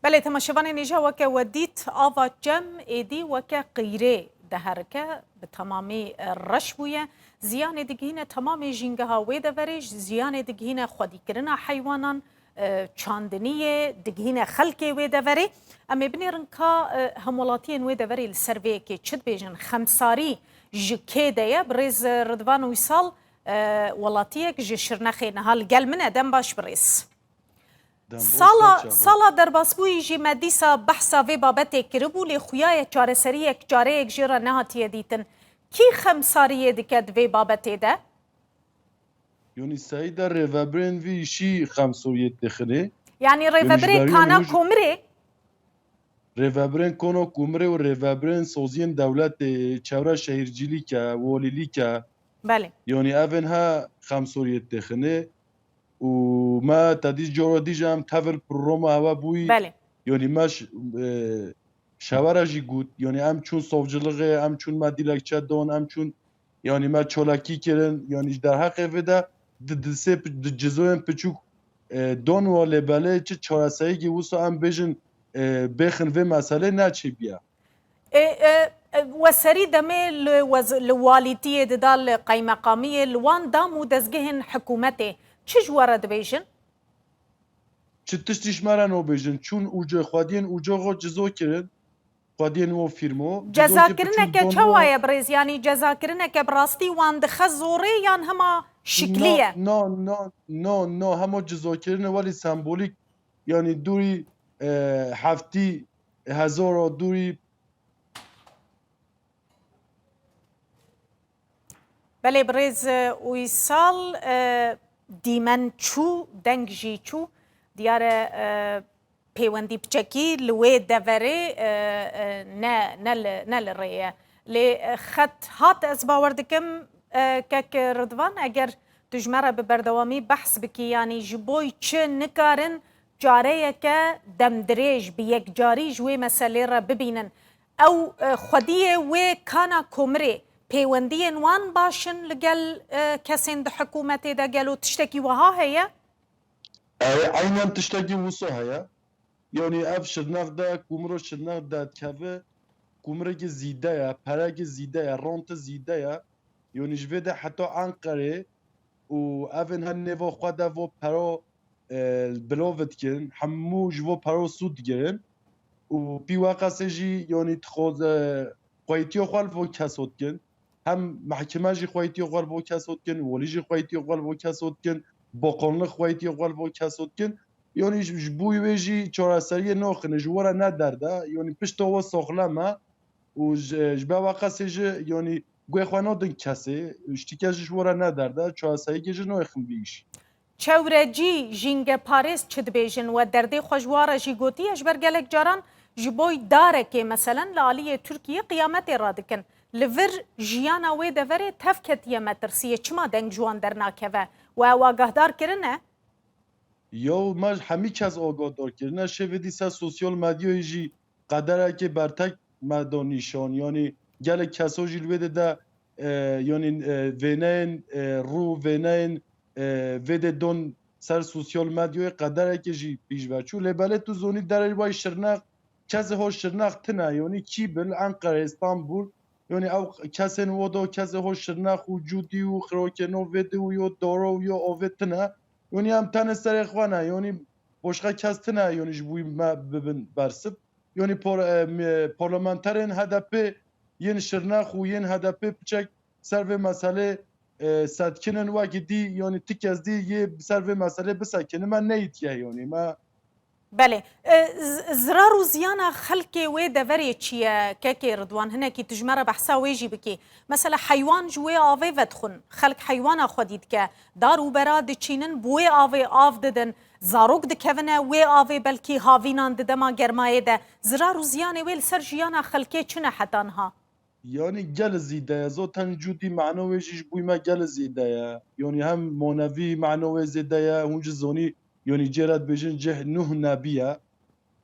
بله تماشاوان نیجا وکه ودیت آوا جم ایدی وکه قیره دهرکه به تمامی رش بویه زیان دیگهین تمامی جنگه ها ویده وریش زیان دیگهین خودی کرنا حیوانان چاندنی دیگهین خلکی ویده وری اما بنیرن که همولاتین ویده وری لسرویه که چد بیجن خمساری جکه دیه بریز ردوان ویسال ولاتیه که شرنخی نهال گل منه دم باش بریز سالا در باسبوی جی مدیسا بحثا و بابت کربو لی خویای چاره سری یک چاره یک جرا نهاتیه دیتن کی خمساریه دکد و بابت ده؟ یعنی سعید ریوبرین ویشی خمسوریت دخنه یعنی ریوبرین کانا کومری؟ ریوبرین کانا کومری و ریوبرین سازین دولت چوره شهرجیلی که والیلی که بله یعنی اون ها خمسوریت دخنه و ما تدیج جورا دیجم تفل پروما هوا بوی بله یعنی ماش شوارجی گود یعنی ام چون صوفجلغه ام چون ما دیلکچه دون ام چون یعنی ما چولاکی کردن یعنی در حق ودا دسه جزوین پچوک دون ولی بله چه چهارسایی که وسو ام بجن بخن و مسئله نچه بیا وسری دمه لوالیتیه دال قیمقامیه لوان دامو دزگهن حکومته چه جوارد بیجن؟ چه تشتیش مرا نو بیجن چون اوجه خودین اوجه غو جزو کرد خودین و فیرمو جزا کرنه که چه وایه بریز یعنی جزا کرنه که براستی وان دخه زوره یان هما شکلیه نه هما جزا کرنه ولی سمبولیک یعنی دوری هفتی هزار و دوری بله بریز ویسال دیمن چو دنگ جی چو دیار پیوندی بچکی لوی دوره نل ریه لی خط هات از باوردکم که ردوان اگر تجمره به بردوامی بحث بکی یعنی جبوی چه نکارن جاره که دمدریج به یک جاری جوی مسئله را ببینن او خودیه و کانا کومری پیوندی وان باشن لگل کسین ده حکومت ده گلو تشتکی وها هیا؟ عیناً تشتکی وسو هیا یعنی اف شرناق ده کومرو شرناق ده که کومره که زیده یا پره که زیده یا رانت زیده یا یعنی جوه ده حتی انقره و اون هن نوا خواه ده و پرا بلاوت کن همو جوه پرا سود گرن و پی واقع سجی یعنی تخوز قویتی خوال و کسود کن هم محکمه جی قویتی خوال و کسود کن ولی جی قویتی خوال و کسود کن باقانل قویتی خوال و کسود کن یعنی بوی ویجی چهارسری ناخنه جوارا ندرده یعنی پشت و ساخلمه و جبه واقع سجی یعنی گوی خواه دن کسی اشتیکش جوارا ندرده چهارسری که جی ناخن بیش چورجی جینگ پاریس چد بیجن و درده خوشواره جی گوتی اجبر گلک جاران جبوی داره که مثلا لالی ترکیه قیامت را دکن لور جیانا وی دوره تفکتیه مترسیه چما دنگ جوان در ناکوه و واگهدار کرنه؟ یا ما همی کس آگاهدار کرنه شوه دیسه سوسیال مدیای جی قدره که برتک مدانیشان یعنی گل کسا جی لویده ده یعنی وینین رو وینین ویده دون سر سوسیال مدیای قدره که جی پیش برچو لباله تو زونی در بای شرنق کسی ها شرنق تنه یعنی کی بل انقره استانبول یعنی او کسی نوادا کسی ها شرنق و جودی و خراکنو ویده و یا دارا و یا آویتنه یعنی هم تن سر خوانه یعنی باشقه کس تنه یعنی جبوی ما ببین برسب یعنی پارلمانترین هدف ین شرنق و ین هدف بچک سر به مسئله سدکنن وقتی دی یعنی تک از دی یه سر به مسئله بسکنه من نیتیه یعنی ما بله زرار و زیانا خلکی و دوری چیه که ردوان هنه که تجمره بحثا ویجی بکی مثلا حیوان جوی آوه ودخون خلق حیوان خودید که دار و براد چینن بوی آوه آف ددن زاروک دکونه و آوه بلکی هاوینان ددما گرمایه ده زرار و زیانه ویل سر جیانا خلکی چونه حتانها یعنی گل زیده زوتن جودی معنویش بوی ما گل زیده یعنی هم معنوی معنوی زیده اونج زونی یعنی جرات بجن جه نه نبیه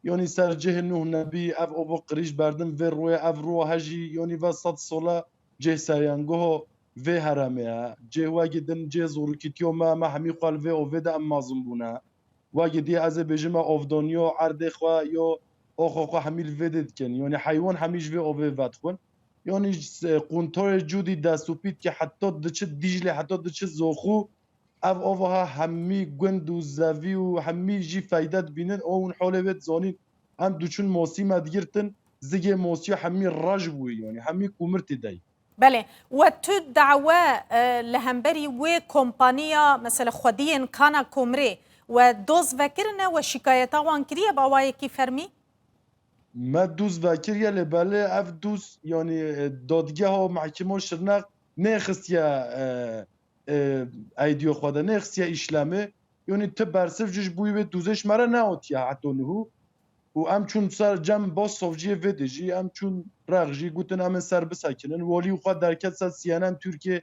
یعنی سر جه نه نبی اف او قریش بردم و روی اف رو هجی یعنی وسط صلا جه سریانگو و هرمه جه واگدن جه زورکیتیو ما همی قال و او ودا مازم بونه وقتی دی از بجیم آفدانیا عرض خوا یا آخو همیل ودید کن یعنی حیوان همیش و آوه ود کن یعنی قنطار جودی دستوپید که حتی دچه دیجله حتی دچه زوخو او آوها همی گند و زوی و همی جی فایدت بینن او اون حاله بید زانین هم دوچون موسی مدگیرتن زگه موسی همی راج بوی یعنی همی کومرتی دی بله و تو دعوه لهمبری و کمپانیا مثلا خودین کانا کومری و دوز وکرنه و شکایتا وان کریه باوای کی فرمی؟ ما دوز وکریه لباله اف دوز یعنی دادگه ها محکمه شرنق نخستیا ایدیو خواده نخستیا اشلمه یعنی تو برسف جوش بوی به دوزش مرا نهاتیه حتی نهو و ام چون سر جمع با صوفجی ودجی ام چون رغجی گوتن ام سر بسکنن ولی خود درکت سد سیانم ترکیه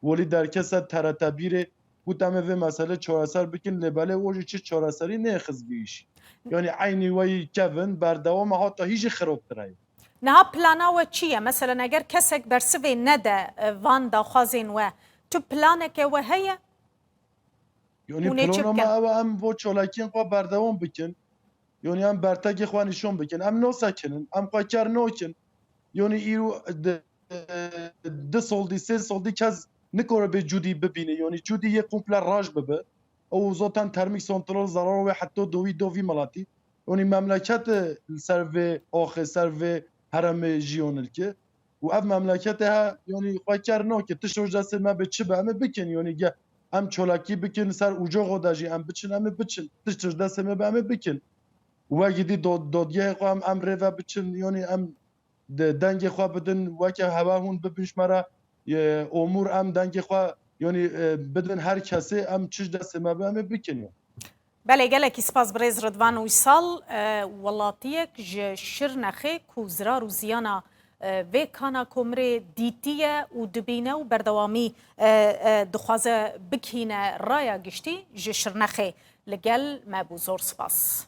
ولی درکت سد ترتبیره گوتم و مسئله چهارسر بکن لباله وجه چه چهارسری نخز بیش یعنی عینی وی کون بردوام ها تا هیچ خراب ترای نه پلانا و چیه مثلا اگر کسک برسوی نده وان دا خوازین و تو پلانه که و هیه یعنی پلانا ما او ام و چالاکین خوا بردوام بکن یعنی ام برتگ خوا نشون بکن ام نو سکنن ام خوا کر نوکن یعنی ایرو ده سالدی سه سالدی کس نکاره به جودی ببینه یعنی جودی یه کمپل راج ببه او زاتن ترمیک سانترال ضرر و حتی دوی ملاتی یعنی مملکت سر و آخه سر و حرم جیانل که و اف مملکت ها یعنی خواهی کرنا که تشوش دست ما به چه به همه بکن یعنی گه هم چولاکی بکن سر اوجا خودجی هم بچن همه بچن تشوش دست ما به همه بکن و گیدی دادگاه خواهم امره و بچن یعنی ام دنگ خواه بدن وکه هوا هون ببینش مرا امور ام دنگ خواه یعنی بدن هر کسی ام چش دست ما به همه بکنیم بله گلکی سپاس بریز ردوان ویسال ولاتیک ج شرنخه کوزرار و زیانا و کانا کومری دیتیه و دبینه و بردوامی دخوازه بکینه رایا گشتی ج شرنخه لگل ما بوزور سپاس